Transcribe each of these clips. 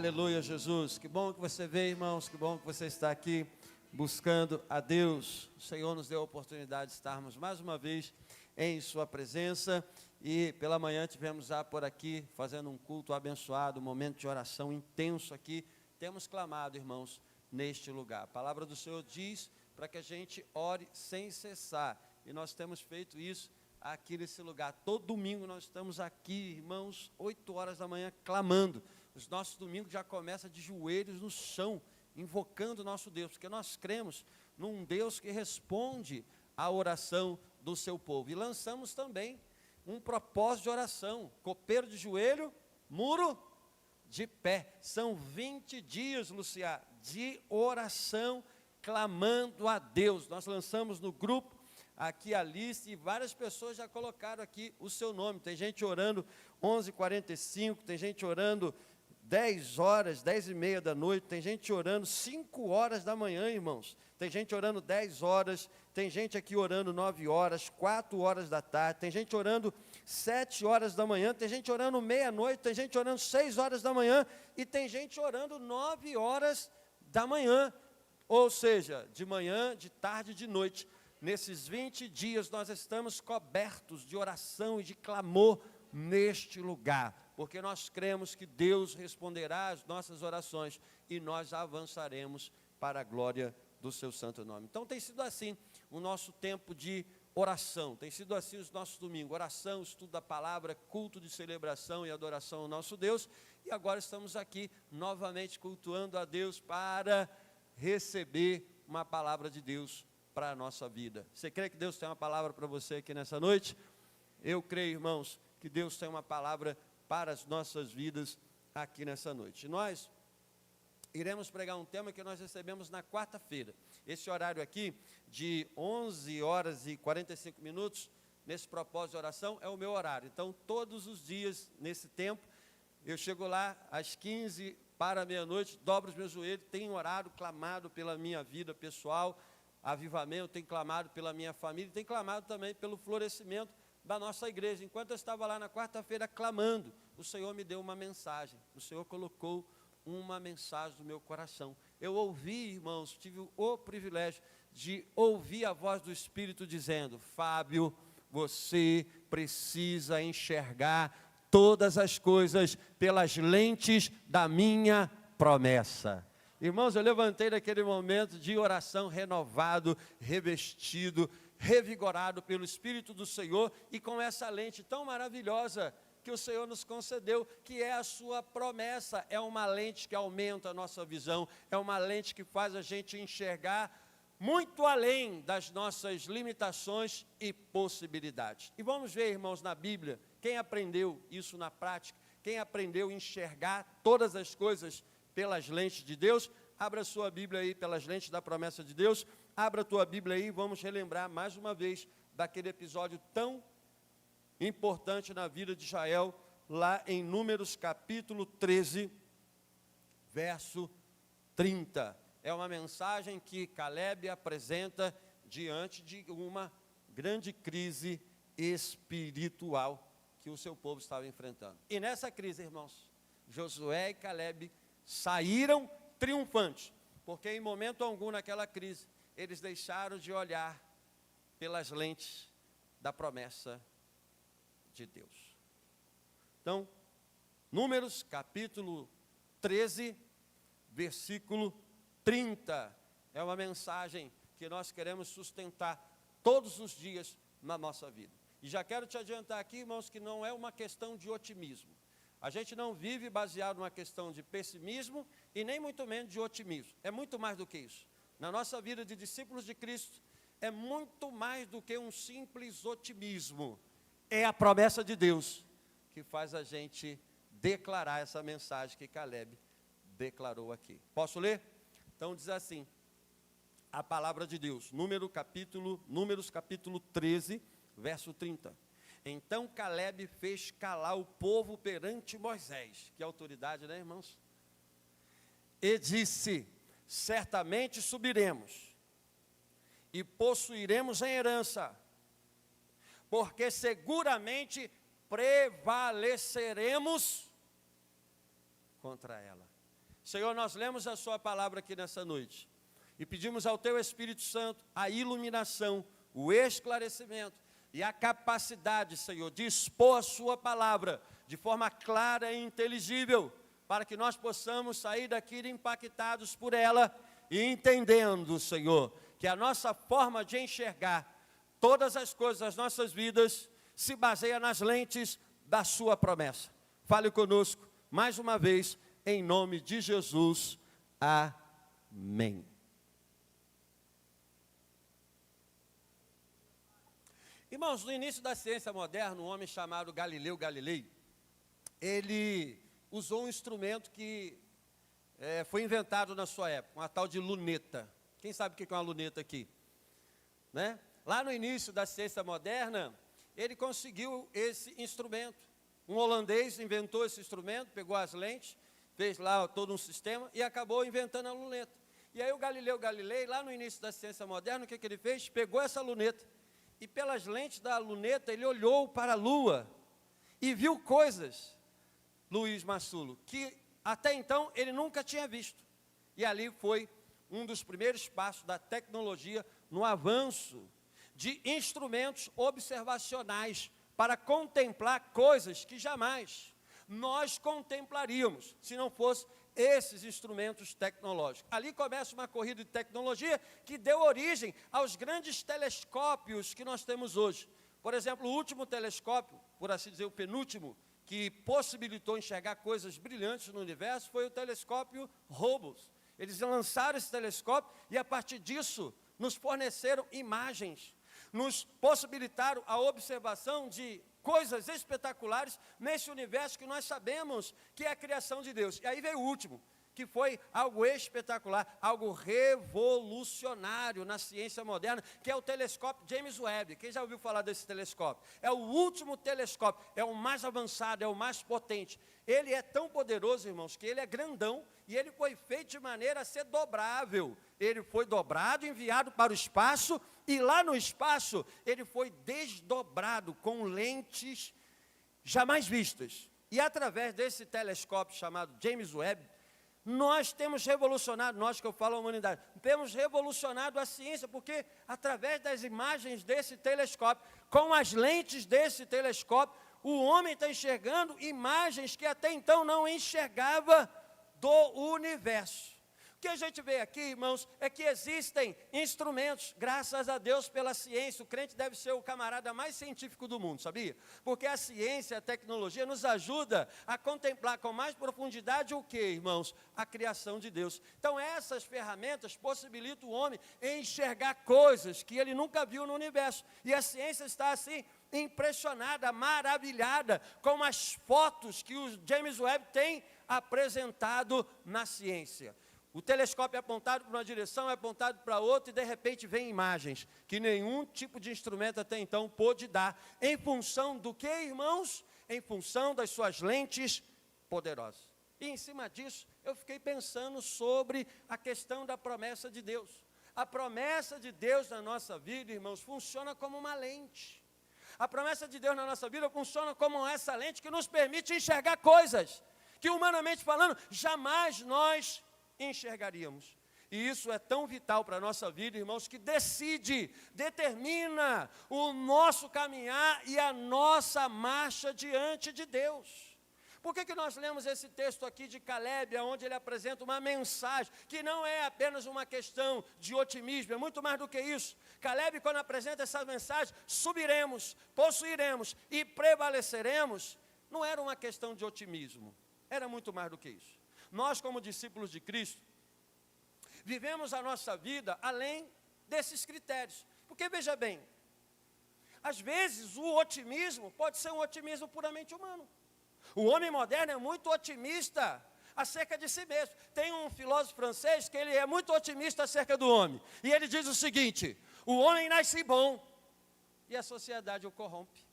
Aleluia, Jesus. Que bom que você veio, irmãos. Que bom que você está aqui buscando a Deus. O Senhor nos deu a oportunidade de estarmos mais uma vez em sua presença. E pela manhã tivemos já por aqui fazendo um culto abençoado, um momento de oração intenso aqui. Temos clamado, irmãos, neste lugar. A palavra do Senhor diz para que a gente ore sem cessar. E nós temos feito isso aqui nesse lugar. Todo domingo nós estamos aqui, irmãos, 8 horas da manhã, clamando. Os nossos domingos já começam de joelhos no chão, invocando o nosso Deus, porque nós cremos num Deus que responde à oração do seu povo. E lançamos também um propósito de oração: copeiro de joelho, muro de pé. São 20 dias, Luciá, de oração, clamando a Deus. Nós lançamos no grupo aqui a lista e várias pessoas já colocaram aqui o seu nome. Tem gente orando 11h45, tem gente orando 10 horas, 10h30 da noite, tem gente orando 5 horas da manhã, irmãos. Tem gente orando 10 horas, tem gente aqui orando 9 horas, 4 horas da tarde, tem gente orando 7 horas da manhã, tem gente orando meia-noite, tem gente orando 6 horas da manhã e tem gente orando 9 horas da manhã. Ou seja, de manhã, de tarde e de noite. Nesses 20 dias nós estamos cobertos de oração e de clamor neste lugar, porque nós cremos que Deus responderá às nossas orações e nós avançaremos para a glória do seu santo nome. Então tem sido assim o nosso tempo de oração, tem sido assim os nossos domingos: oração, estudo da palavra, culto de celebração e adoração ao nosso Deus. E agora estamos aqui novamente cultuando a Deus para receber uma palavra de Deus para a nossa vida. Você crê que Deus tem uma palavra para você aqui nessa noite? Eu creio, irmãos, que Deus tem uma palavra para as nossas vidas aqui nessa noite. Nós iremos pregar um tema que nós recebemos na quarta-feira. Esse horário aqui, de 11h45, nesse propósito de oração, é o meu horário. Então, todos os dias, nesse tempo, eu chego lá às 15 para meia-noite, dobro os meus joelhos, tenho orado, clamado pela minha vida pessoal, avivamento, tenho clamado pela minha família, tenho clamado também pelo florescimento da nossa igreja. Enquanto eu estava lá na quarta-feira clamando, o Senhor me deu uma mensagem, o Senhor colocou uma mensagem no meu coração. Eu ouvi, irmãos, tive o privilégio de ouvir a voz do Espírito dizendo: Fábio, você precisa enxergar todas as coisas pelas lentes da minha promessa. Irmãos, eu levantei naquele momento de oração renovado, revestido, revigorado pelo Espírito do Senhor e com essa lente tão maravilhosa que o Senhor nos concedeu, que é a sua promessa. É uma lente que aumenta a nossa visão, é uma lente que faz a gente enxergar muito além das nossas limitações e possibilidades. E vamos ver, irmãos, na Bíblia, quem aprendeu isso na prática, quem aprendeu a enxergar todas as coisas pelas lentes de Deus. Abra sua Bíblia aí, pelas lentes da promessa de Deus. Abra a tua Bíblia aí e vamos relembrar mais uma vez daquele episódio tão importante na vida de Israel, lá em Números capítulo 13, verso 30. É uma mensagem que Caleb apresenta diante de uma grande crise espiritual que o seu povo estava enfrentando. E nessa crise, irmãos, Josué e Caleb saíram triunfantes, porque em momento algum naquela crise, eles deixaram de olhar pelas lentes da promessa de Deus. Então, Números capítulo 13, versículo 30, é uma mensagem que nós queremos sustentar todos os dias na nossa vida. E já quero te adiantar aqui, irmãos, que não é uma questão de otimismo. A gente não vive baseado numa questão de pessimismo e nem muito menos de otimismo. É muito mais do que isso. Na nossa vida de discípulos de Cristo, é muito mais do que um simples otimismo. É a promessa de Deus que faz a gente declarar essa mensagem que Caleb declarou aqui. Posso ler? Então diz assim, a palavra de Deus, Números capítulo 13, verso 30. Então Caleb fez calar o povo perante Moisés. Que autoridade, né, irmãos? E disse: certamente subiremos e possuiremos em herança, porque seguramente prevaleceremos contra ela. Senhor, nós lemos a sua palavra aqui nessa noite e pedimos ao teu Espírito Santo a iluminação, o esclarecimento e a capacidade, Senhor, de expor a sua palavra de forma clara e inteligível, para que nós possamos sair daqui impactados por ela e entendendo, Senhor, que a nossa forma de enxergar todas as coisas das nossas vidas se baseia nas lentes da sua promessa. Fale conosco mais uma vez, em nome de Jesus. Amém. Irmãos, no início da ciência moderna, um homem chamado Galileu Galilei, ele usou um instrumento que foi inventado na sua época, uma tal de luneta. Quem sabe o que é uma luneta aqui? Né? Lá no início da ciência moderna, ele conseguiu esse instrumento. Um holandês inventou esse instrumento, pegou as lentes, fez lá todo um sistema e acabou inventando a luneta. E aí o Galileu Galilei, lá no início da ciência moderna, o que ele fez? Pegou essa luneta e pelas lentes da luneta ele olhou para a lua e viu coisas, Luiz Massulo, que até então ele nunca tinha visto. E ali foi um dos primeiros passos da tecnologia no avanço de instrumentos observacionais para contemplar coisas que jamais nós contemplaríamos se não fosse esses instrumentos tecnológicos. Ali começa uma corrida de tecnologia que deu origem aos grandes telescópios que nós temos hoje. Por exemplo, o último telescópio, por assim dizer, o penúltimo, que possibilitou enxergar coisas brilhantes no universo, foi o telescópio Hubble. Eles lançaram esse telescópio e, a partir disso, nos forneceram imagens, nos possibilitaram a observação de coisas espetaculares nesse universo que nós sabemos que é a criação de Deus. E aí veio o último, que foi algo espetacular, algo revolucionário na ciência moderna, que é o telescópio James Webb. Quem já ouviu falar desse telescópio? É o último telescópio, é o mais avançado, é o mais potente. Ele é tão poderoso, irmãos, que ele é grandão e ele foi feito de maneira a ser dobrável. Ele foi dobrado, enviado para o espaço, e lá no espaço ele foi desdobrado com lentes jamais vistas. E através desse telescópio chamado James Webb, nós temos revolucionado, nós que eu falo a humanidade, temos revolucionado a ciência, porque através das imagens desse telescópio, com as lentes desse telescópio, o homem está enxergando imagens que até então não enxergava do universo. O que a gente vê aqui, irmãos, é que existem instrumentos, graças a Deus pela ciência. O crente deve ser o camarada mais científico do mundo, sabia? Porque a ciência, a tecnologia nos ajuda a contemplar com mais profundidade o que, irmãos? A criação de Deus. Então essas ferramentas possibilitam o homem enxergar coisas que ele nunca viu no universo. E a ciência está assim impressionada, maravilhada com as fotos que o James Webb tem apresentado na ciência. O telescópio é apontado para uma direção, é apontado para outra, e de repente vem imagens que nenhum tipo de instrumento até então pôde dar. Em função do que, irmãos? Em função das suas lentes poderosas. E em cima disso, eu fiquei pensando sobre a questão da promessa de Deus. A promessa de Deus na nossa vida, irmãos, funciona como uma lente. A promessa de Deus na nossa vida funciona como essa lente que nos permite enxergar coisas que, humanamente falando, jamais nós enxergaríamos. E isso é tão vital para a nossa vida, irmãos, que determina o nosso caminhar e a nossa marcha diante de Deus. Por que nós lemos esse texto aqui de Caleb, onde ele apresenta uma mensagem, que não é apenas uma questão de otimismo, é muito mais do que isso. Caleb, quando apresenta essa mensagem, subiremos, possuiremos e prevaleceremos, não era uma questão de otimismo, era muito mais do que isso. Nós, como discípulos de Cristo, vivemos a nossa vida além desses critérios. Porque, veja bem, às vezes o otimismo pode ser um otimismo puramente humano. O homem moderno é muito otimista acerca de si mesmo. Tem um filósofo francês que ele é muito otimista acerca do homem. E ele diz o seguinte: o homem nasce bom e a sociedade o corrompe.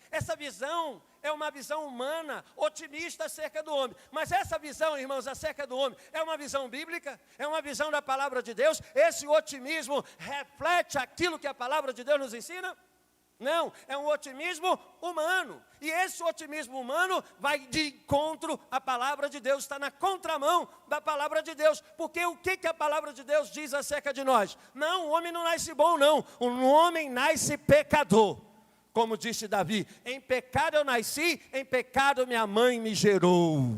Essa visão é uma visão humana, otimista acerca do homem. Mas essa visão, irmãos, acerca do homem, é uma visão bíblica, é uma visão da palavra de Deus. Esse otimismo reflete aquilo que a palavra de Deus nos ensina? Não, é um otimismo humano. E esse otimismo humano vai de encontro à palavra de Deus, está na contramão da palavra de Deus. Porque o que a palavra de Deus diz acerca de nós? Não, o homem não nasce bom, não. O homem nasce pecador. Como disse Davi, em pecado eu nasci, em pecado minha mãe me gerou.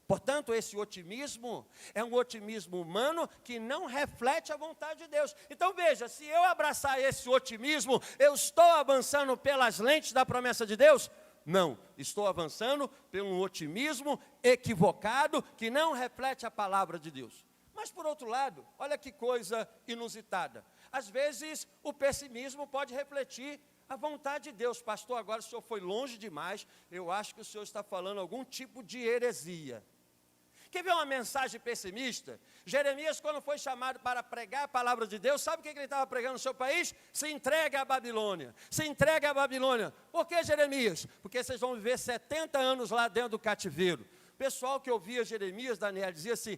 Portanto, esse otimismo é um otimismo humano que não reflete a vontade de Deus. Então veja, se eu abraçar esse otimismo, eu estou avançando pelas lentes da promessa de Deus? Não, estou avançando pelo otimismo equivocado que não reflete a palavra de Deus. Mas por outro lado, olha que coisa inusitada. Às vezes o pessimismo pode refletir a vontade de Deus. Pastor, agora o senhor foi longe demais, eu acho que o senhor está falando algum tipo de heresia. Quer ver uma mensagem pessimista? Jeremias, quando foi chamado para pregar a palavra de Deus, sabe o que ele estava pregando no seu país? Se entregue à Babilônia, se entregue à Babilônia. Por que Jeremias? Porque vocês vão viver 70 anos lá dentro do cativeiro. O pessoal que ouvia Jeremias, Daniel, dizia assim,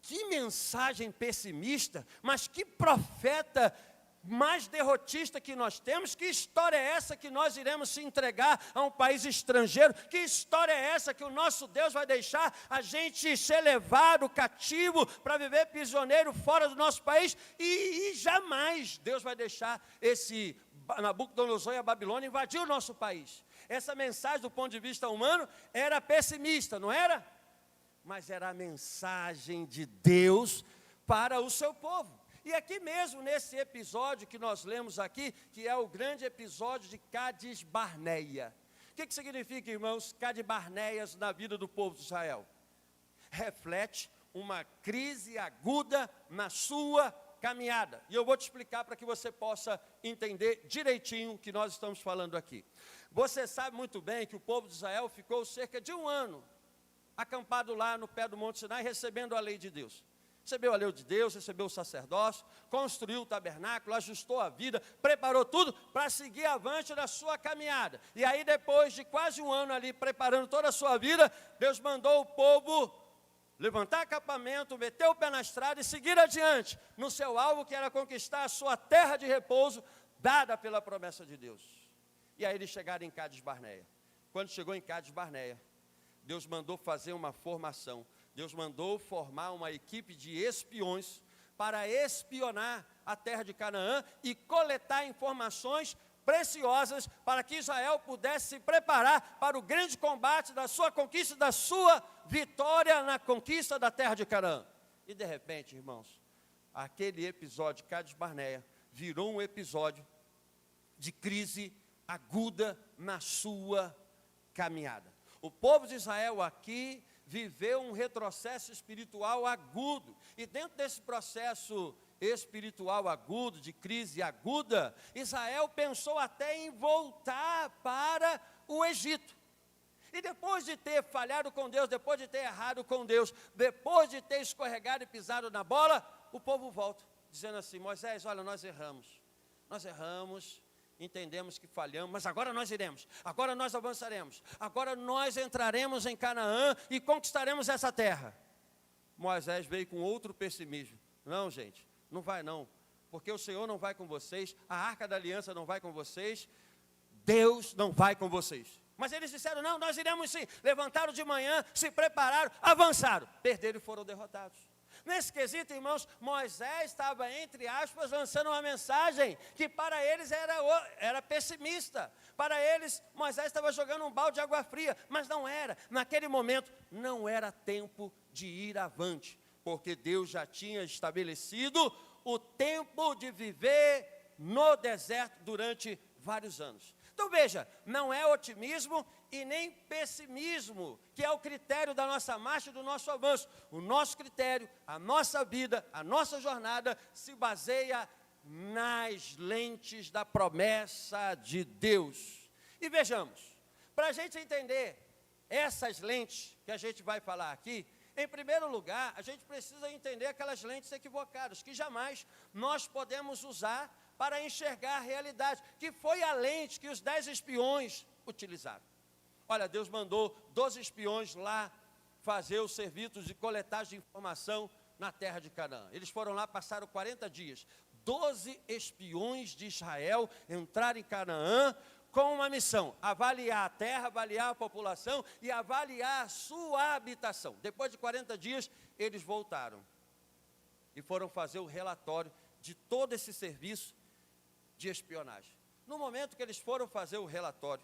que mensagem pessimista, mas que profeta mais derrotista que nós temos. Que história é essa que nós iremos se entregar a um país estrangeiro? Que história é essa que o nosso Deus vai deixar a gente ser levado cativo para viver prisioneiro fora do nosso país? E jamais Deus vai deixar esse Nabucodonosor e a Babilônia invadir o nosso país. Essa mensagem do ponto de vista humano era pessimista, não era? Mas era a mensagem de Deus para o seu povo. E aqui mesmo, nesse episódio que nós lemos aqui, que é o grande episódio de Cades Barneia. O que significa, irmãos, Cades Barneias na vida do povo de Israel? Reflete uma crise aguda na sua caminhada. E eu vou te explicar para que você possa entender direitinho o que nós estamos falando aqui. Você sabe muito bem que o povo de Israel ficou cerca de 1 ano acampado lá no pé do Monte Sinai, recebendo a lei de Deus. Recebeu a lei de Deus, recebeu o sacerdócio, construiu o tabernáculo, ajustou a vida, preparou tudo para seguir avante na sua caminhada. E aí depois de quase 1 ano ali preparando toda a sua vida, Deus mandou o povo levantar acampamento, meter o pé na estrada e seguir adiante no seu alvo, que era conquistar a sua terra de repouso, dada pela promessa de Deus. E aí eles chegaram em Cades Barneia. Quando chegou em Cades Barneia, Deus mandou fazer uma formação. Deus mandou formar uma equipe de espiões para espionar a terra de Canaã e coletar informações preciosas para que Israel pudesse se preparar para o grande combate da sua conquista, da sua vitória na conquista da terra de Canaã. E de repente, irmãos, aquele episódio de Cades Barneia virou um episódio de crise aguda na sua caminhada. O povo de Israel aqui viveu um retrocesso espiritual agudo. E dentro desse processo espiritual agudo, de crise aguda, Israel pensou até em voltar para o Egito. E depois de ter falhado com Deus, depois de ter errado com Deus, depois de ter escorregado e pisado na bola, o povo volta, dizendo assim, Moisés, olha, nós erramos, entendemos que falhamos, mas agora nós iremos, agora nós avançaremos, agora nós entraremos em Canaã e conquistaremos essa terra. Moisés veio com outro pessimismo. Não, gente, não vai não, porque o Senhor não vai com vocês, a arca da aliança não vai com vocês, Deus não vai com vocês. Mas eles disseram, não, nós iremos sim. Levantaram de manhã, se prepararam, avançaram, perderam e foram derrotados. Nesse quesito, irmãos, Moisés estava, entre aspas, lançando uma mensagem que para eles era pessimista. Para eles, Moisés estava jogando um balde de água fria, mas não era. Naquele momento, não era tempo de ir avante, porque Deus já tinha estabelecido o tempo de viver no deserto durante vários anos. Então veja, não é otimismo e nem pessimismo que é o critério da nossa marcha e do nosso avanço. O nosso critério, a nossa vida, a nossa jornada se baseia nas lentes da promessa de Deus. E vejamos, para a gente entender essas lentes que a gente vai falar aqui, em primeiro lugar, a gente precisa entender aquelas lentes equivocadas, que jamais nós podemos usar para enxergar a realidade, que foi a lente que os 10 espiões utilizaram. Olha, Deus mandou 12 espiões lá fazer os serviços de coletagem de informação na terra de Canaã. Eles foram lá, passaram 40 dias. 12 espiões de Israel entraram em Canaã com uma missão: avaliar a terra, avaliar a população e avaliar a sua habitação. Depois de 40 dias, eles voltaram e foram fazer o relatório de todo esse serviço de espionagem. No momento que eles foram fazer o relatório,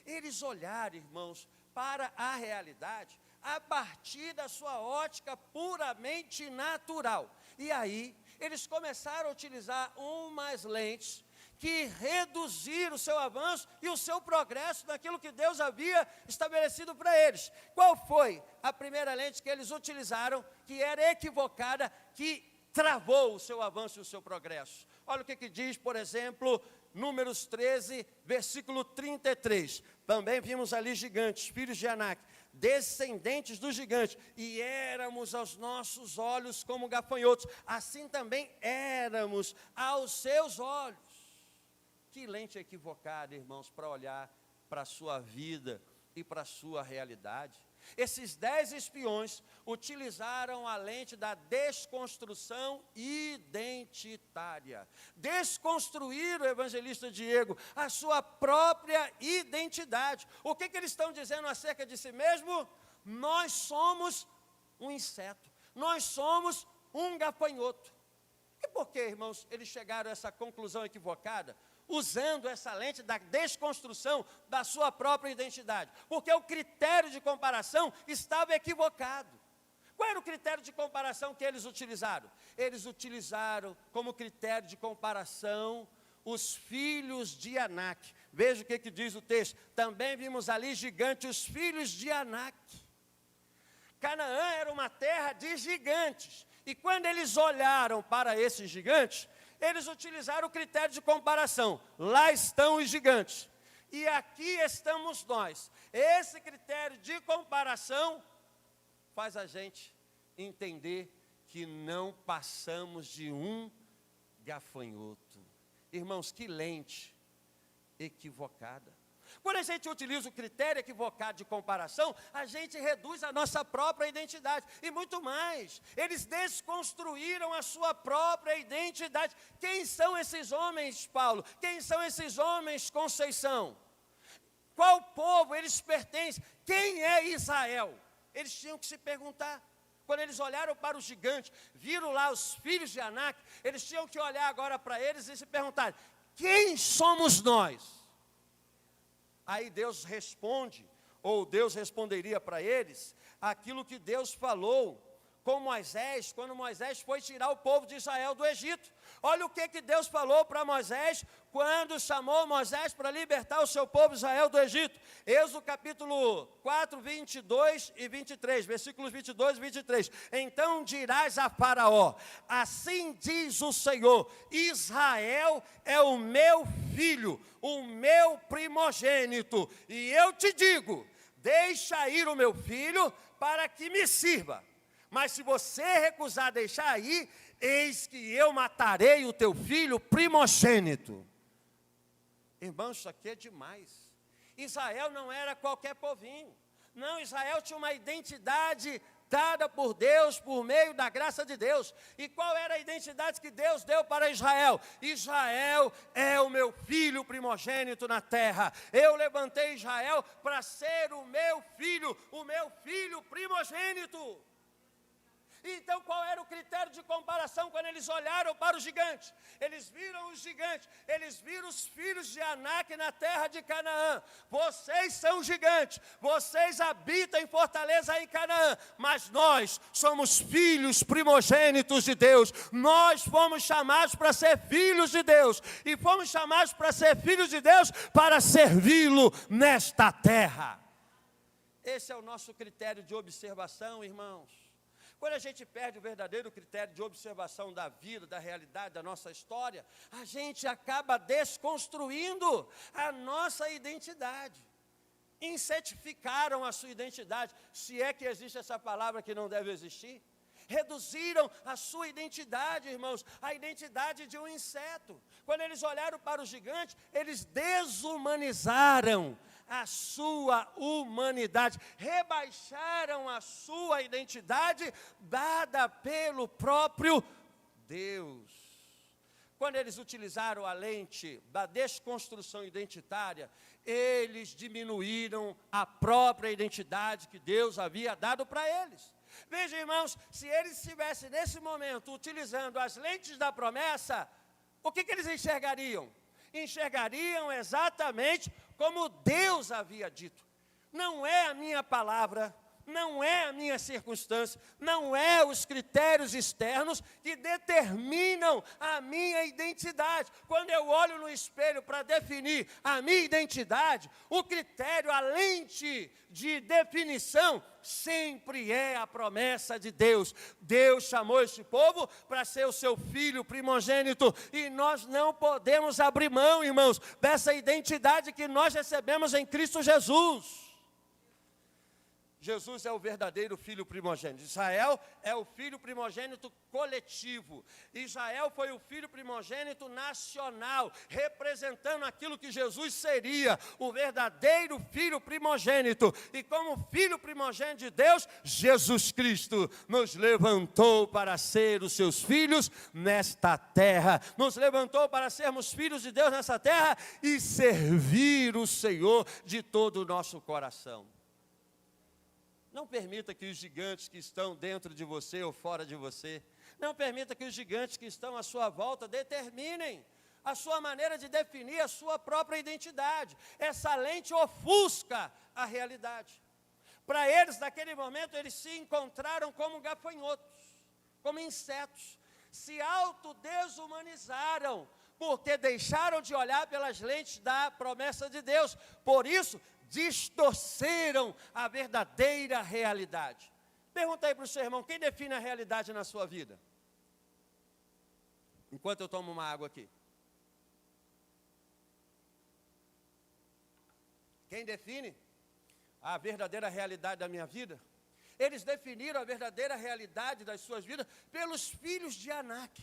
eles olharam, irmãos, para a realidade a partir da sua ótica puramente natural. E aí, eles começaram a utilizar umas lentes que reduziram o seu avanço e o seu progresso naquilo que Deus havia estabelecido para eles. Qual foi a primeira lente que eles utilizaram, que era equivocada, que travou o seu avanço e o seu progresso? Olha o que diz, por exemplo, Números 13, versículo 33. Também vimos ali gigantes, filhos de Anak, descendentes dos gigantes, e éramos aos nossos olhos como gafanhotos, assim também éramos aos seus olhos. Que lente equivocada, irmãos, para olhar para a sua vida e para a sua realidade. Esses 10 espiões utilizaram a lente da desconstrução identitária. Desconstruíram, o evangelista Diego, a sua própria identidade. O que eles estão dizendo acerca de si mesmo? Nós somos um inseto, nós somos um gafanhoto. E por que, irmãos, eles chegaram a essa conclusão equivocada? Usando essa lente da desconstrução da sua própria identidade. Porque o critério de comparação estava equivocado. Qual era o critério de comparação que eles utilizaram? Eles utilizaram como critério de comparação os filhos de Anak. Veja o que diz o texto. Também vimos ali gigantes, os filhos de Anak. Canaã era uma terra de gigantes. E quando eles olharam para esses gigantes, eles utilizaram o critério de comparação. Lá estão os gigantes e aqui estamos nós. Esse critério de comparação faz a gente entender que não passamos de um gafanhoto. Irmãos, que lente equivocada. Quando a gente utiliza o critério equivocado de comparação, a gente reduz a nossa própria identidade. E muito mais, eles desconstruíram a sua própria identidade. Quem são esses homens, Paulo? Quem são esses homens, Conceição? Qual povo eles pertencem? Quem é Israel? Eles tinham que se perguntar. Quando eles olharam para os gigantes, viram lá os filhos de Anak, eles tinham que olhar agora para eles e se perguntar: quem somos nós? Aí Deus responde, ou Deus responderia para eles, aquilo que Deus falou com Moisés, quando Moisés foi tirar o povo de Israel do Egito. Olha o que Deus falou para Moisés, quando chamou Moisés para libertar o seu povo Israel do Egito. Êxodo capítulo 4, 22 e 23, versículos 22 e 23. Então dirás a Faraó: assim diz o Senhor, Israel é o meu filho, o meu primogênito, e eu te digo, deixa ir o meu filho para que me sirva. Mas se você recusar deixar ir, eis que eu matarei o teu filho primogênito. Irmãos, isso aqui é demais. Israel não era qualquer povinho. Não, Israel tinha uma identidade dada por Deus, por meio da graça de Deus. E qual era a identidade que Deus deu para Israel? Israel é o meu filho primogênito na terra. Eu levantei Israel para ser o meu filho primogênito. Então, qual era o critério de comparação quando eles olharam para os gigantes? Eles viram os gigantes, eles viram os filhos de Anak na terra de Canaã. Vocês são gigantes, vocês habitam em fortaleza em Canaã, mas nós somos filhos primogênitos de Deus. Nós fomos chamados para ser filhos de Deus, e fomos chamados para ser filhos de Deus para servi-lo nesta terra. Esse é o nosso critério de observação, irmãos. Quando a gente perde o verdadeiro critério de observação da vida, da realidade, da nossa história, a gente acaba desconstruindo a nossa identidade. Insetificaram a sua identidade, se é que existe essa palavra que não deve existir. Reduziram a sua identidade, irmãos, a identidade de um inseto. Quando eles olharam para o gigante, eles desumanizaram a sua humanidade, rebaixaram a sua identidade dada pelo próprio Deus. quando eles utilizaram a lente da desconstrução identitária, eles diminuíram a própria identidade que Deus havia dado para eles. Veja, irmãos, se eles estivessem nesse momento utilizando as lentes da promessa, o que eles enxergariam? Enxergariam exatamente como Deus havia dito. Não é a minha palavra, não é a minha circunstância, não é os critérios externos que determinam a minha identidade. Quando eu olho no espelho para definir a minha identidade, o critério, a lente de definição, sempre é a promessa de Deus. Deus chamou este povo para ser o seu filho primogênito, e nós não podemos abrir mão, irmãos, dessa identidade que nós recebemos em Cristo Jesus. Jesus é o verdadeiro filho primogênito. Israel é o filho primogênito coletivo. Israel foi o filho primogênito nacional, representando aquilo que Jesus seria, o verdadeiro filho primogênito. E como filho primogênito de Deus, Jesus Cristo nos levantou para ser os seus filhos nesta terra. Nos levantou para sermos filhos de Deus nessa terra e servir o Senhor de todo o nosso coração. Não permita que os gigantes que estão dentro de você ou fora de você, não permita que os gigantes que estão à sua volta determinem a sua maneira de definir a sua própria identidade. Essa lente ofusca a realidade. Para eles, naquele momento, eles se encontraram como gafanhotos, como insetos, se autodesumanizaram, porque deixaram de olhar pelas lentes da promessa de Deus. Por isso, distorceram a verdadeira realidade. Pergunta aí para o seu irmão, quem define a realidade na sua vida? Enquanto eu tomo uma água aqui. Quem define a verdadeira realidade da minha vida? Eles definiram a verdadeira realidade das suas vidas pelos filhos de Anak.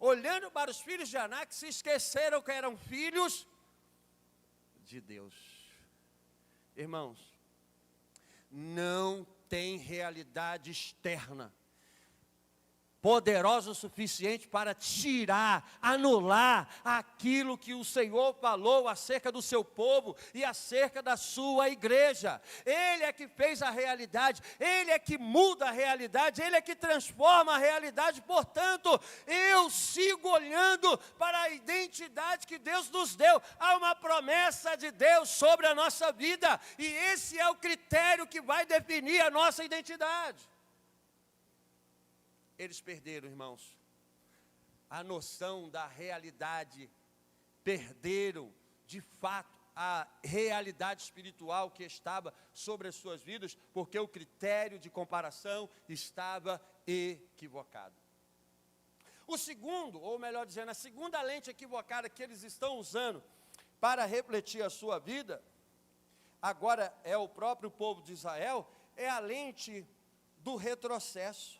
Olhando para os filhos de Anak, se esqueceram que eram filhos de Deus. Irmãos, não tem realidade externa poderosa o suficiente para tirar, anular aquilo que o Senhor falou acerca do seu povo e acerca da sua igreja. Ele é que fez a realidade, Ele é que muda a realidade, Ele é que transforma a realidade. Portanto, eu sigo olhando para a identidade que Deus nos deu. Há uma promessa de Deus sobre a nossa vida, e esse é o critério que vai definir a nossa identidade. Eles perderam, irmãos, a noção da realidade, perderam, de fato, a realidade espiritual que estava sobre as suas vidas, porque o critério de comparação estava equivocado. O segundo, ou melhor dizendo, a segunda lente equivocada que eles estão usando para refletir a sua vida, agora é o próprio povo de Israel, é a lente do retrocesso.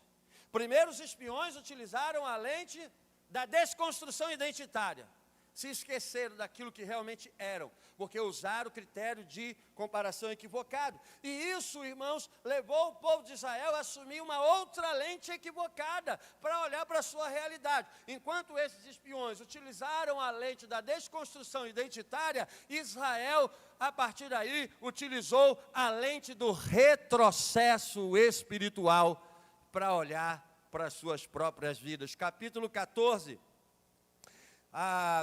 Primeiro, os espiões utilizaram a lente da desconstrução identitária. Se esqueceram daquilo que realmente eram, porque usaram o critério de comparação equivocado. E isso, irmãos, levou o povo de Israel a assumir uma outra lente equivocada para olhar para a sua realidade. Enquanto esses espiões utilizaram a lente da desconstrução identitária, Israel, a partir daí, utilizou a lente do retrocesso espiritual para olhar para as suas próprias vidas. Capítulo 14,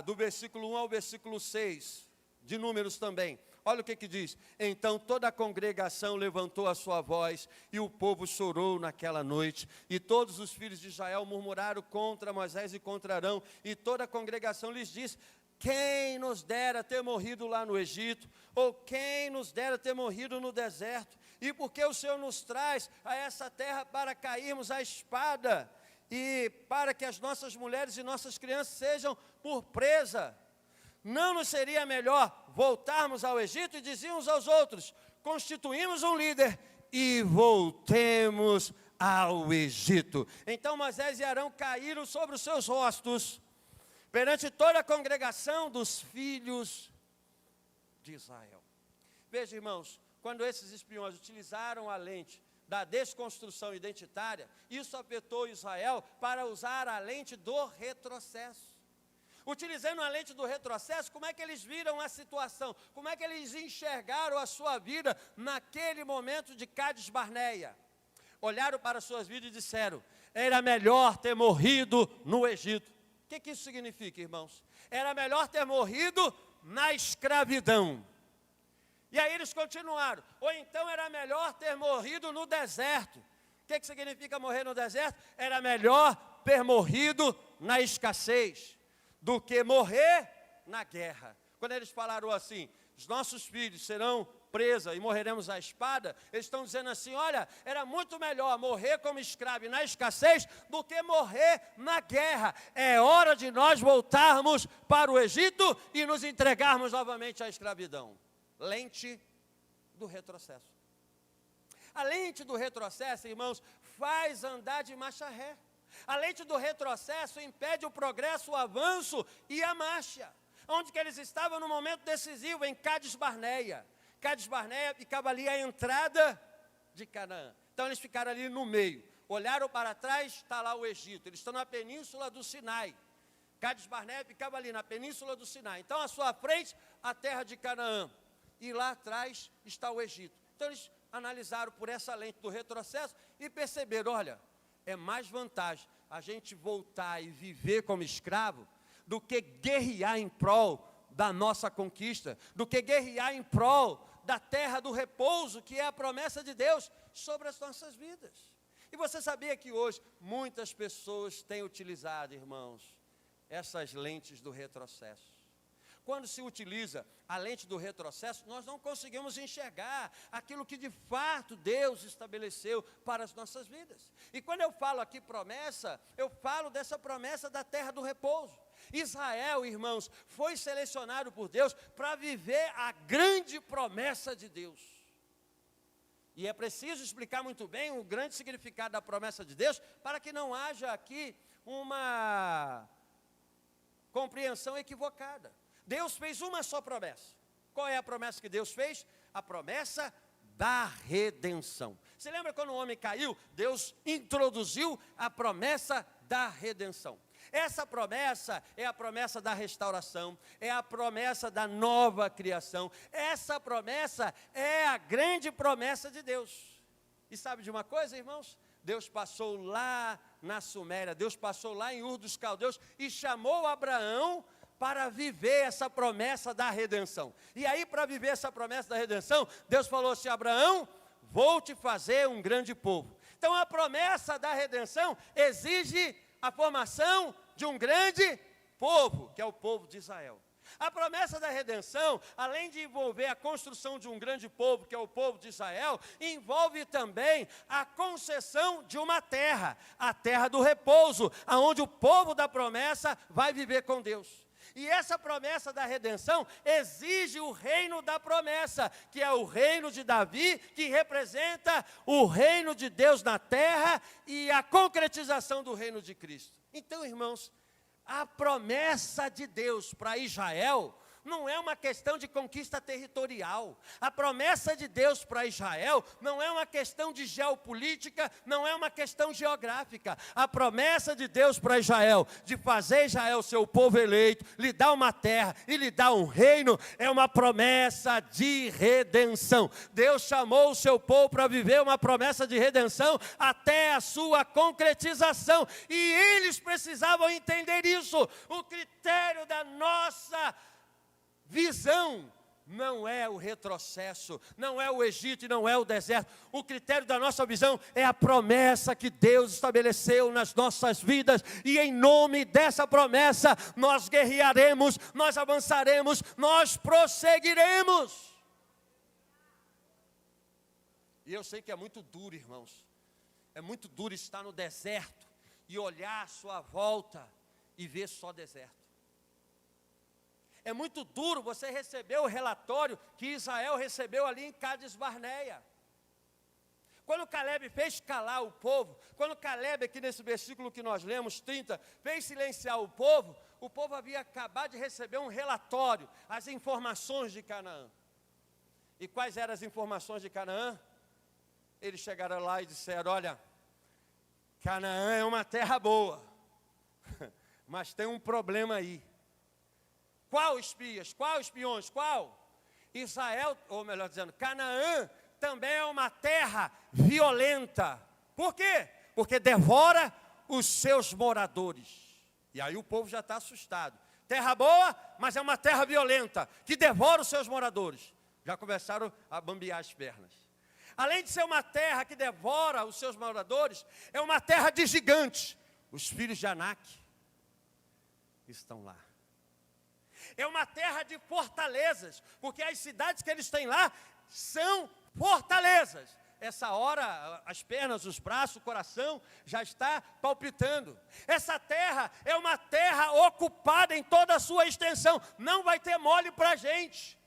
do versículo 1 ao versículo 6, de Números também. Olha o que diz. Então toda a congregação levantou a sua voz, e o povo chorou naquela noite. E todos os filhos de Israel murmuraram contra Moisés e contra Arão. E toda a congregação lhes disse: quem nos dera ter morrido lá no Egito, ou quem nos dera ter morrido no deserto? E por que o Senhor nos traz a essa terra para cairmos à espada, e para que as nossas mulheres e nossas crianças sejam por presa? Não nos seria melhor voltarmos ao Egito? E diziam uns aos outros: constituímos um líder e voltemos ao Egito. Então Moisés e Arão caíram sobre os seus rostos perante toda a congregação dos filhos de Israel. Veja, irmãos, quando esses espiões utilizaram a lente da desconstrução identitária, isso afetou Israel para usar a lente do retrocesso. Utilizando a lente do retrocesso, como é que eles viram a situação? Como é que eles enxergaram a sua vida naquele momento de Cádiz Barneia? Olharam para suas vidas e disseram: era melhor ter morrido no Egito. O que isso significa, irmãos? Era melhor ter morrido na escravidão. E aí eles continuaram: ou então era melhor ter morrido no deserto. O que significa morrer no deserto? Era melhor ter morrido na escassez do que morrer na guerra. Quando eles falaram assim: os nossos filhos serão presos e morreremos à espada, eles estão dizendo assim: olha, era muito melhor morrer como escravo e na escassez do que morrer na guerra. É hora de nós voltarmos para o Egito e nos entregarmos novamente à escravidão. Lente do retrocesso. A lente do retrocesso, irmãos, faz andar de marcha ré. A lente do retrocesso impede o progresso, o avanço e a marcha. Onde que eles estavam no momento decisivo? Em Cádiz Barneia. Cádiz Barneia ficava ali a entrada de Canaã. Então eles ficaram ali no meio. Olharam para trás, está lá o Egito. Eles estão na península do Sinai. Cádiz Barneia ficava ali na península do Sinai. Então à sua frente, a terra de Canaã. E lá atrás está o Egito. Então eles analisaram por essa lente do retrocesso e perceberam: olha, é mais vantagem a gente voltar e viver como escravo do que guerrear em prol da nossa conquista, do que guerrear em prol da terra do repouso, que é a promessa de Deus sobre as nossas vidas. E você sabia que hoje muitas pessoas têm utilizado, irmãos, essas lentes do retrocesso? Quando se utiliza a lente do retrocesso, nós não conseguimos enxergar aquilo que de fato Deus estabeleceu para as nossas vidas. E quando eu falo aqui promessa, eu falo dessa promessa da terra do repouso. Israel, irmãos, foi selecionado por Deus para viver a grande promessa de Deus. E é preciso explicar muito bem o grande significado da promessa de Deus, para que não haja aqui uma compreensão equivocada. Deus fez uma só promessa. Qual é a promessa que Deus fez? A promessa da redenção. Você lembra quando o homem caiu? Deus introduziu a promessa da redenção. Essa promessa é a promessa da restauração, é a promessa da nova criação. Essa promessa é a grande promessa de Deus. E sabe de uma coisa, irmãos? Deus passou lá na Suméria, Deus passou lá em Ur dos Caldeus e chamou Abraão para viver essa promessa da redenção. E aí, para viver essa promessa da redenção, Deus falou assim: Abraão, vou te fazer um grande povo. Então a promessa da redenção exige a formação de um grande povo, que é o povo de Israel. A promessa da redenção, além de envolver a construção de um grande povo, que é o povo de Israel, envolve também a concessão de uma terra, a terra do repouso, aonde o povo da promessa vai viver com Deus. E essa promessa da redenção exige o reino da promessa, que é o reino de Davi, que representa o reino de Deus na terra e a concretização do reino de Cristo. Então, irmãos, a promessa de Deus para Israel não é uma questão de conquista territorial. A promessa de Deus para Israel não é uma questão de geopolítica, não é uma questão geográfica. A promessa de Deus para Israel, de fazer Israel seu povo eleito, lhe dar uma terra e lhe dar um reino, é uma promessa de redenção. Deus chamou o seu povo para viver uma promessa de redenção até a sua concretização. E eles precisavam entender isso. O critério da nossa visão não é o retrocesso, não é o Egito e não é o deserto. O critério da nossa visão é a promessa que Deus estabeleceu nas nossas vidas. E em nome dessa promessa, nós guerrearemos, nós avançaremos, nós prosseguiremos. E eu sei que é muito duro, irmãos. É muito duro estar no deserto e olhar à sua volta e ver só deserto. É muito duro você receber o relatório que Israel recebeu ali em Cádiz Barneia. Quando Caleb fez calar o povo, quando Caleb, aqui nesse versículo que nós lemos, 30, fez silenciar o povo havia acabado de receber um relatório, as informações de Canaã. E quais eram as informações de Canaã? Eles chegaram lá e disseram: olha, Canaã é uma terra boa, mas tem um problema aí. Qual espias? Qual espiões? Qual? Israel, ou melhor dizendo, Canaã também é uma terra violenta. Por quê? Porque devora os seus moradores. E aí o povo já está assustado. Terra boa, mas é uma terra violenta, que devora os seus moradores. Já começaram a bambear as pernas. Além de ser uma terra que devora os seus moradores, é uma terra de gigantes. Os filhos de Anak estão lá. É uma terra de fortalezas, porque as cidades que eles têm lá são fortalezas. Essa hora, as pernas, os braços, o coração já está palpitando. Essa terra é uma terra ocupada em toda a sua extensão. Não vai ter mole para a gente.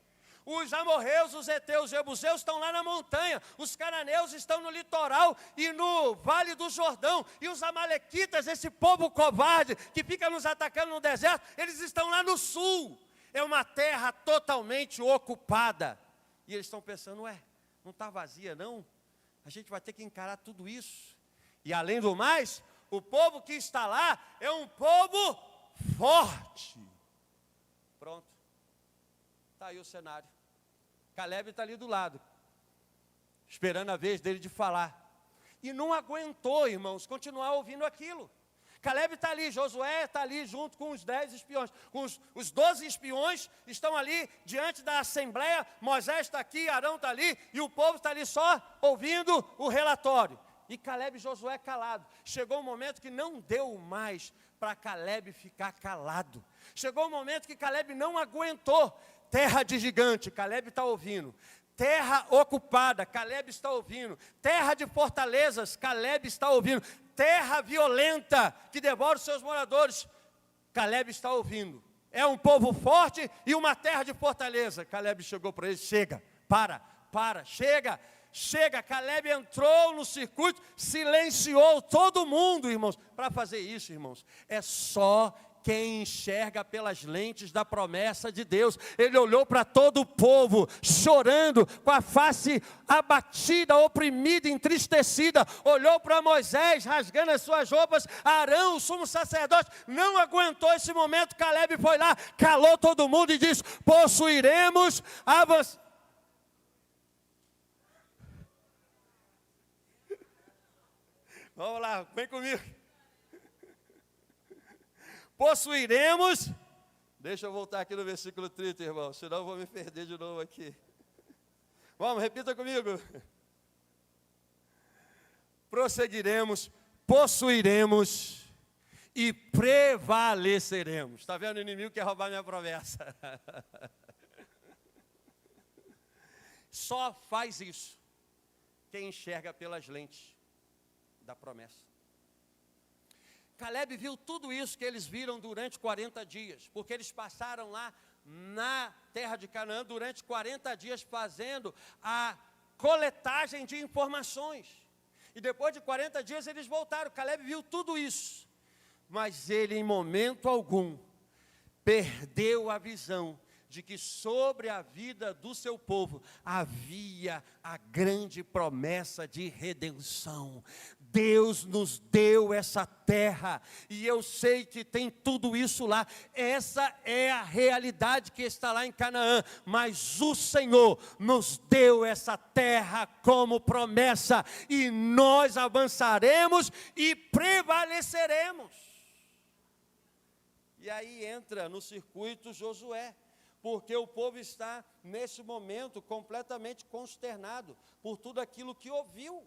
Os amorreus, os heteus, os jebuseus estão lá na montanha. Os cananeus estão no litoral e no vale do Jordão. E os amalequitas, esse povo covarde que fica nos atacando no deserto, eles estão lá no sul. É uma terra totalmente ocupada. E eles estão pensando, ué, não está vazia não? A gente vai ter que encarar tudo isso. E além do mais, o povo que está lá é um povo forte. Pronto. Está aí o cenário. Caleb está ali do lado, esperando a vez dele de falar. E não aguentou, irmãos, continuar ouvindo aquilo. Caleb está ali, Josué está ali junto com os 10 espiões. Os 12 espiões estão ali diante da assembleia. Moisés está aqui, Arão está ali, e o povo está ali só ouvindo o relatório. E Caleb e Josué calado. Chegou um momento que não deu mais para Caleb ficar calado. Chegou um momento que Caleb não aguentou. Terra de gigante, Caleb está ouvindo. Terra ocupada, Caleb está ouvindo. Terra de fortalezas, Caleb está ouvindo. Terra violenta, que devora os seus moradores, Caleb está ouvindo. É um povo forte e uma terra de fortaleza. Caleb chegou para ele, chega, chega. Caleb entrou no circuito, silenciou todo mundo, irmãos. Para fazer isso, irmãos, é só quem enxerga pelas lentes da promessa de Deus. Ele olhou para todo o povo, chorando, com a face abatida, oprimida, entristecida. Olhou para Moisés, rasgando as suas roupas. Arão, o sumo sacerdote, não aguentou esse momento. Caleb foi lá, calou todo mundo e disse, possuiremos avançar. Vamos lá, vem comigo. Possuiremos, deixa eu voltar aqui no versículo 30, irmão, senão eu vou me perder de novo aqui. Vamos, repita comigo. Prosseguiremos, possuiremos e prevaleceremos. Está vendo? O inimigo quer roubar minha promessa. Só faz isso quem enxerga pelas lentes da promessa. Caleb viu tudo isso que eles viram durante 40 dias, porque eles passaram lá na terra de Canaã durante 40 dias fazendo a coletagem de informações. E depois de 40 dias eles voltaram. Caleb viu tudo isso, mas ele em momento algum perdeu a visão de que sobre a vida do seu povo havia a grande promessa de redenção. Deus nos deu essa terra, e eu sei que tem tudo isso lá. Essa é a realidade que está lá em Canaã, mas o Senhor nos deu essa terra como promessa, e nós avançaremos e prevaleceremos. E aí entra no circuito Josué, porque o povo está nesse momento completamente consternado por tudo aquilo que ouviu.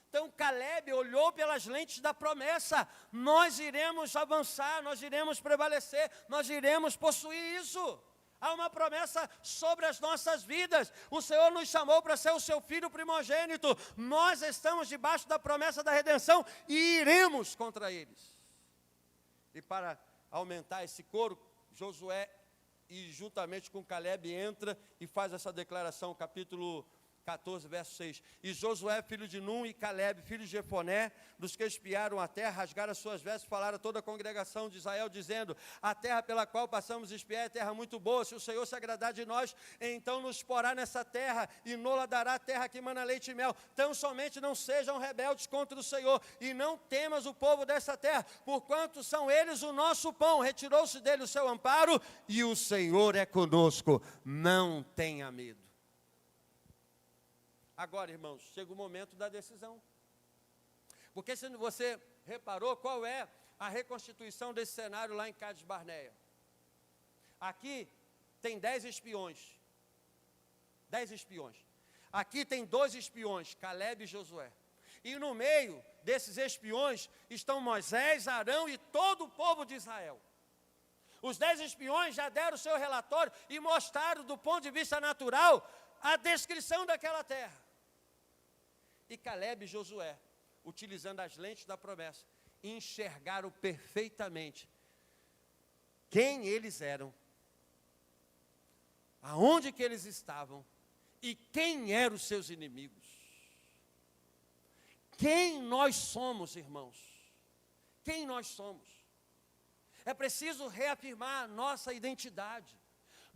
Então Caleb olhou pelas lentes da promessa. Nós iremos avançar, nós iremos prevalecer, nós iremos possuir isso. Há uma promessa sobre as nossas vidas. O Senhor nos chamou para ser o seu filho primogênito. Nós estamos debaixo da promessa da redenção e iremos contra eles. E para aumentar esse coro, Josué, e juntamente com Caleb, entra e faz essa declaração, capítulo 14, verso 6. E Josué, filho de Num, e Calebe, filho de Jefoné, dos que espiaram a terra, rasgaram as suas vestes, falaram a toda a congregação de Israel, dizendo: a terra pela qual passamos a espiar é terra muito boa. Se o Senhor se agradar de nós, então nos porá nessa terra, e nola dará a terra que mana leite e mel. Tão somente não sejam rebeldes contra o Senhor, e não temas o povo dessa terra, porquanto são eles o nosso pão. Retirou-se dele o seu amparo, e o Senhor é conosco. Não tenha medo. Agora, irmãos, chega o momento da decisão. Porque se você reparou, qual é a reconstituição desse cenário lá em Cádiz Barneia? Aqui tem 10 espiões. 10 espiões. Aqui tem 2 espiões, Calebe e Josué. E no meio desses espiões estão Moisés, Arão e todo o povo de Israel. Os 10 espiões já deram o seu relatório e mostraram do ponto de vista natural a descrição daquela terra. E Calebe e Josué, utilizando as lentes da promessa, enxergaram perfeitamente quem eles eram, aonde que eles estavam e quem eram os seus inimigos. Quem nós somos, irmãos? Quem nós somos? É preciso reafirmar a nossa identidade.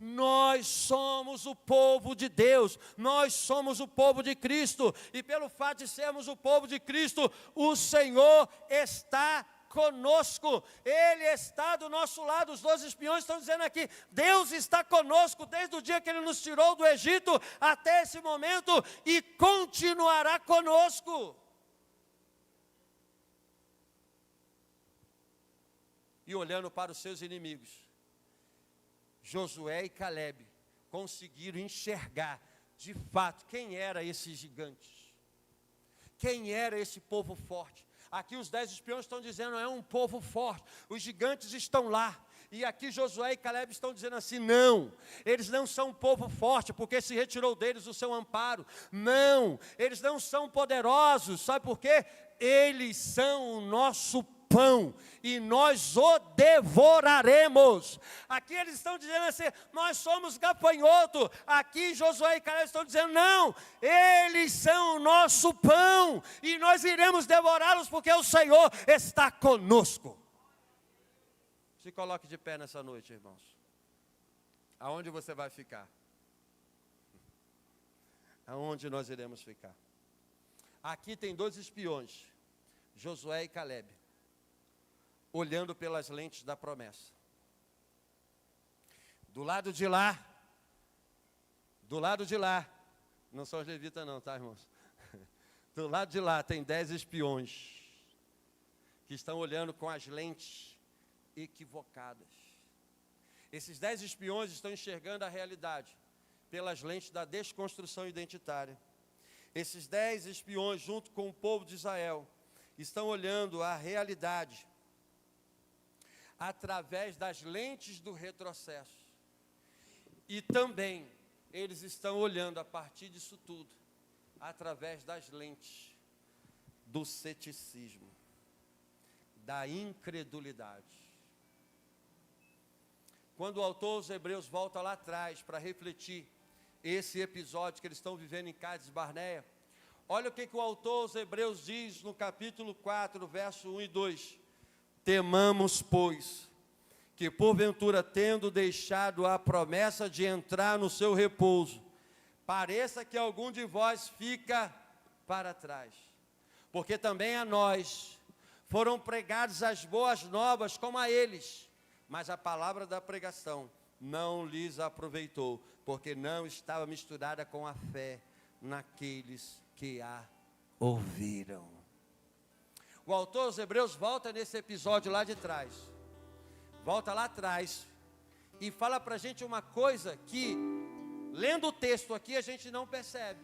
Nós somos o povo de Deus, nós somos o povo de Cristo, e pelo fato de sermos o povo de Cristo, o Senhor está conosco, Ele está do nosso lado. Os 12 espiões estão dizendo aqui: Deus está conosco desde o dia que Ele nos tirou do Egito até esse momento, e continuará conosco. E olhando para os seus inimigos, Josué e Calebe conseguiram enxergar de fato quem era esses gigantes, quem era esse povo forte. Aqui os 10 espiões estão dizendo: é um povo forte, os gigantes estão lá. E aqui Josué e Calebe estão dizendo assim: não, eles não são um povo forte, porque se retirou deles o seu amparo. Não, eles não são poderosos, sabe por quê? Eles são o nosso pão, e nós o devoraremos. Aqui eles estão dizendo assim: nós somos gafanhoto. Aqui Josué e Calebe estão dizendo: não, eles são o nosso pão, e nós iremos devorá-los, porque o Senhor está conosco. Se coloque de pé nessa noite, irmãos. Aonde você vai ficar? Aonde nós iremos ficar? Aqui tem 2 espiões, Josué e Calebe, olhando pelas lentes da promessa. Do lado de lá, não são os levitas não, tá, irmãos? Do lado de lá tem 10 espiões, que estão olhando com as lentes equivocadas. Esses 10 espiões estão enxergando a realidade pelas lentes da desconstrução identitária. Esses 10 espiões, junto com o povo de Israel, estão olhando a realidade através das lentes do retrocesso. E também eles estão olhando a partir disso tudo através das lentes do ceticismo, da incredulidade. Quando o autor aos Hebreus volta lá atrás para refletir esse episódio que eles estão vivendo em Cádiz Barneia, olha o que o autor aos Hebreus diz no capítulo 4, verso 1 e 2. Temamos, pois, que porventura, tendo deixado a promessa de entrar no seu repouso, pareça que algum de vós fica para trás. Porque também a nós foram pregadas as boas novas como a eles, mas a palavra da pregação não lhes aproveitou, porque não estava misturada com a fé naqueles que a ouviram. O autor aos Hebreus volta nesse episódio lá de trás, volta lá atrás e fala para a gente uma coisa que, lendo o texto aqui, a gente não percebe.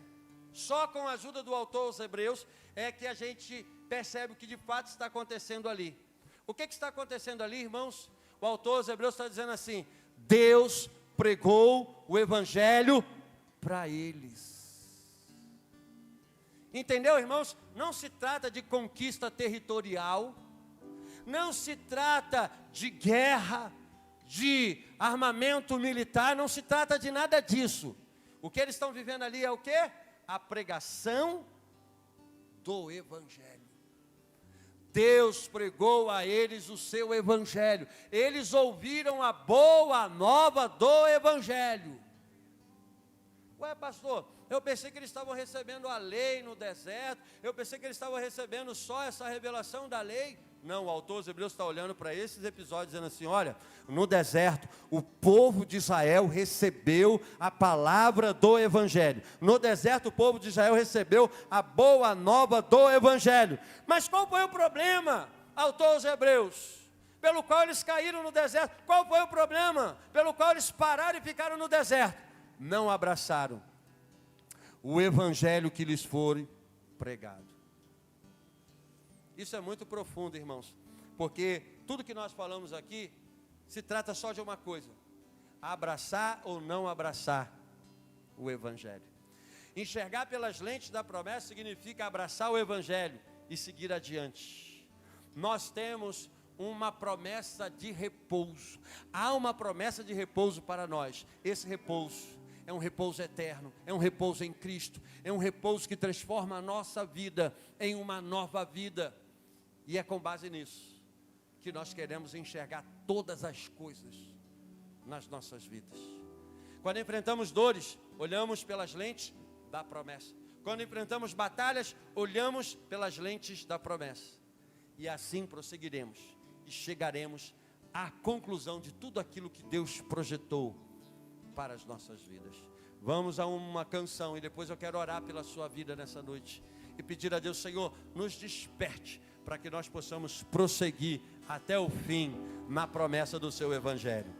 Só com a ajuda do autor aos Hebreus é que a gente percebe o que de fato está acontecendo ali. O que está acontecendo ali, irmãos? O autor aos Hebreus está dizendo assim: Deus pregou o evangelho para eles. Entendeu, irmãos? Não se trata de conquista territorial, não se trata de guerra, de armamento militar, não se trata de nada disso. O que eles estão vivendo ali é o quê? a pregação do Evangelho. Deus pregou a eles o seu Evangelho. Eles ouviram a boa nova do Evangelho. Ué, pastor, eu pensei que eles estavam recebendo a lei no deserto. Eu pensei que eles estavam recebendo só essa revelação da lei. Não, o autor dos Hebreus está olhando para esses episódios dizendo assim, olha, no deserto o povo de Israel recebeu a palavra do Evangelho. No deserto o povo de Israel recebeu a boa nova do Evangelho. Mas qual foi o problema, autor dos Hebreus, pelo qual eles caíram no deserto? Qual foi o problema pelo qual eles pararam e ficaram no deserto? Não abraçaram o Evangelho que lhes foi pregado. Isso é muito profundo, irmãos, porque tudo que nós falamos aqui se trata só de uma coisa: abraçar ou não abraçar o Evangelho. Enxergar pelas lentes da promessa significa abraçar o Evangelho e seguir adiante. Nós temos uma promessa de repouso. Há uma promessa de repouso para nós. Esse repouso é um repouso eterno, é um repouso em Cristo, é um repouso que transforma a nossa vida em uma nova vida. E é com base nisso que nós queremos enxergar todas as coisas nas nossas vidas. Quando enfrentamos dores, olhamos pelas lentes da promessa. Quando enfrentamos batalhas, olhamos pelas lentes da promessa. E assim prosseguiremos e chegaremos à conclusão de tudo aquilo que Deus projetou para as nossas vidas. Vamos a uma canção e depois eu quero orar pela sua vida nessa noite e pedir a Deus, Senhor, nos desperte para que nós possamos prosseguir até o fim na promessa do seu Evangelho.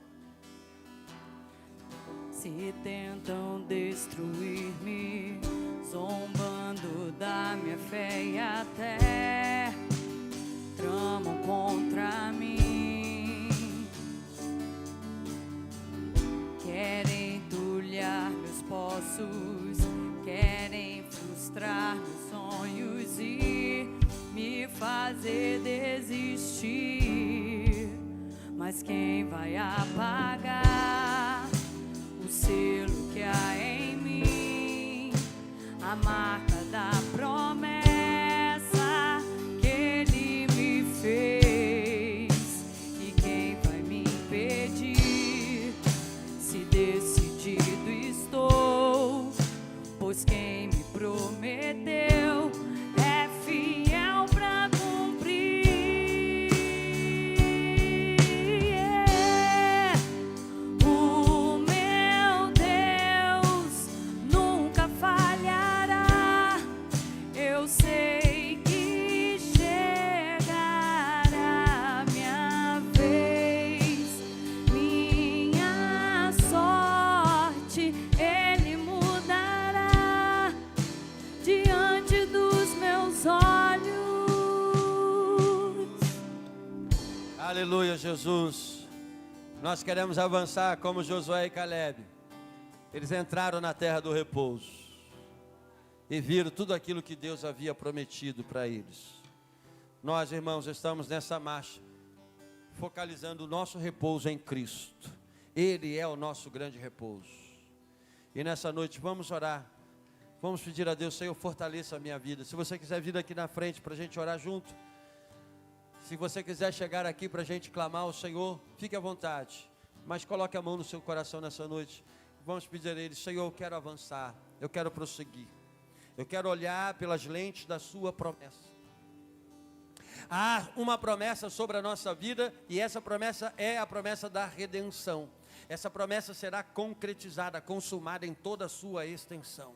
Se tentam destruir-me, zombando da minha fé e até tramam contra mim, querem entulhar meus poços, querem frustrar meus sonhos e me fazer desistir. Mas quem vai apagar o selo que há em mim, a marca da promessa que Ele me fez? E quem vai me impedir, se decidido estou? Pois quem me prometeu é fiel para cumprir. O meu Deus nunca falhará. Eu sei que chegará minha vez, minha sorte Ele mudará diante dos meus olhos. Aleluia, Jesus. Nós queremos avançar como Josué e Calebe. Eles entraram na terra do repouso e viram tudo aquilo que Deus havia prometido para eles. Nós, irmãos, estamos nessa marcha, focalizando o nosso repouso em Cristo. Ele é o nosso grande repouso. E nessa noite vamos orar. Vamos pedir a Deus, Senhor, fortaleça a minha vida. Se você quiser vir aqui na frente para a gente orar junto, se você quiser chegar aqui para a gente clamar ao Senhor, fique à vontade. Mas coloque a mão no seu coração nessa noite. Vamos pedir a Ele, Senhor, eu quero avançar, eu quero prosseguir. Eu quero olhar pelas lentes da sua promessa. Há uma promessa sobre a nossa vida e essa promessa é a promessa da redenção. Essa promessa será concretizada, consumada em toda a sua extensão.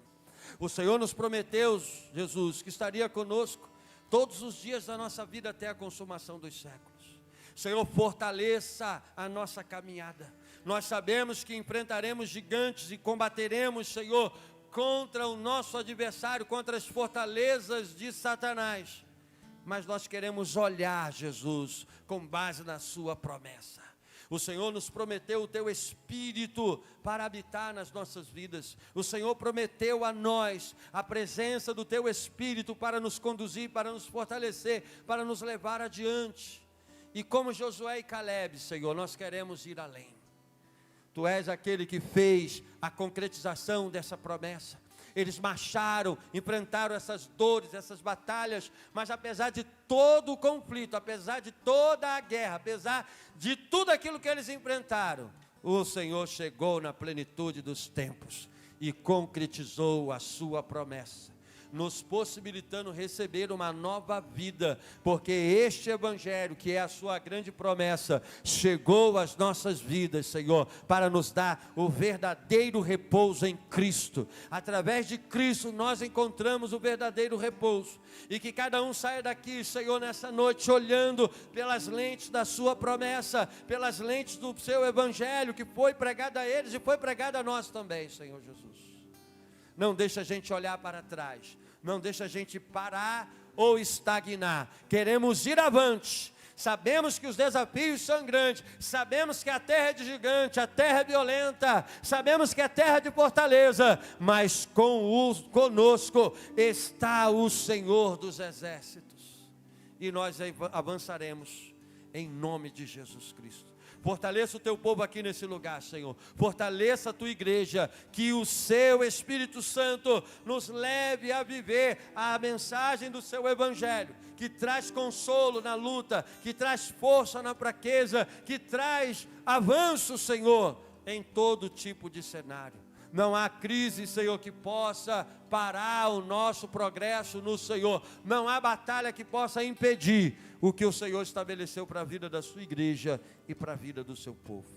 O Senhor nos prometeu, Jesus, que estaria conosco todos os dias da nossa vida até a consumação dos séculos. Senhor, fortaleça a nossa caminhada. Nós sabemos que enfrentaremos gigantes e combateremos, Senhor, contra o nosso adversário, contra as fortalezas de Satanás. Mas nós queremos olhar, Jesus, com base na sua promessa. O Senhor nos prometeu o teu Espírito para habitar nas nossas vidas. O Senhor prometeu a nós a presença do teu Espírito para nos conduzir, para nos fortalecer, para nos levar adiante. E como Josué e Calebe, Senhor, nós queremos ir além. Tu és aquele que fez a concretização dessa promessa. Eles marcharam, enfrentaram essas dores, essas batalhas, mas apesar de todo o conflito, apesar de toda a guerra, apesar de tudo aquilo que eles enfrentaram, o Senhor chegou na plenitude dos tempos e concretizou a sua promessa, nos possibilitando receber uma nova vida, porque este Evangelho, que é a sua grande promessa, chegou às nossas vidas, Senhor, para nos dar o verdadeiro repouso em Cristo. Através de Cristo nós encontramos o verdadeiro repouso, e que cada um saia daqui, Senhor, nessa noite, olhando pelas lentes da sua promessa, pelas lentes do seu Evangelho, que foi pregado a eles e foi pregado a nós também, Senhor Jesus. Não deixa a gente olhar para trás, não deixa a gente parar ou estagnar. Queremos ir avante. Sabemos que os desafios são grandes, sabemos que a terra é de gigante, a terra é violenta, sabemos que é terra de fortaleza, mas conosco está o Senhor dos exércitos, e nós avançaremos em nome de Jesus Cristo. Fortaleça o teu povo aqui nesse lugar, Senhor. Fortaleça a tua igreja, que o seu Espírito Santo nos leve a viver a mensagem do seu Evangelho, que traz consolo na luta, que traz força na fraqueza, que traz avanço, Senhor, em todo tipo de cenário. Não há crise, Senhor, que possa parar o nosso progresso no Senhor. Não há batalha que possa impedir o que o Senhor estabeleceu para a vida da sua igreja e para a vida do seu povo.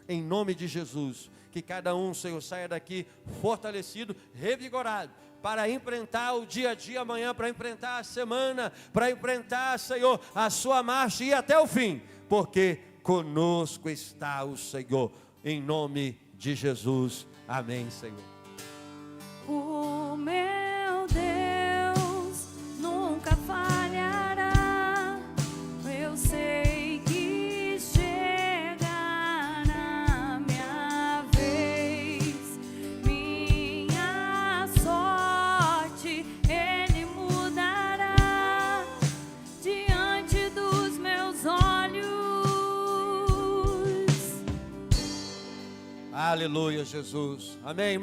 Em nome de Jesus, que cada um, Senhor, saia daqui fortalecido, revigorado, para enfrentar o dia a dia amanhã, para enfrentar a semana, para enfrentar, Senhor, a sua marcha e ir até o fim, porque conosco está o Senhor. Em nome de Jesus. Amém, Senhor. O meu Deus nunca falhará. Eu sei que chegará minha vez, minha sorte Ele mudará diante dos meus olhos. Aleluia, Jesus. Amém.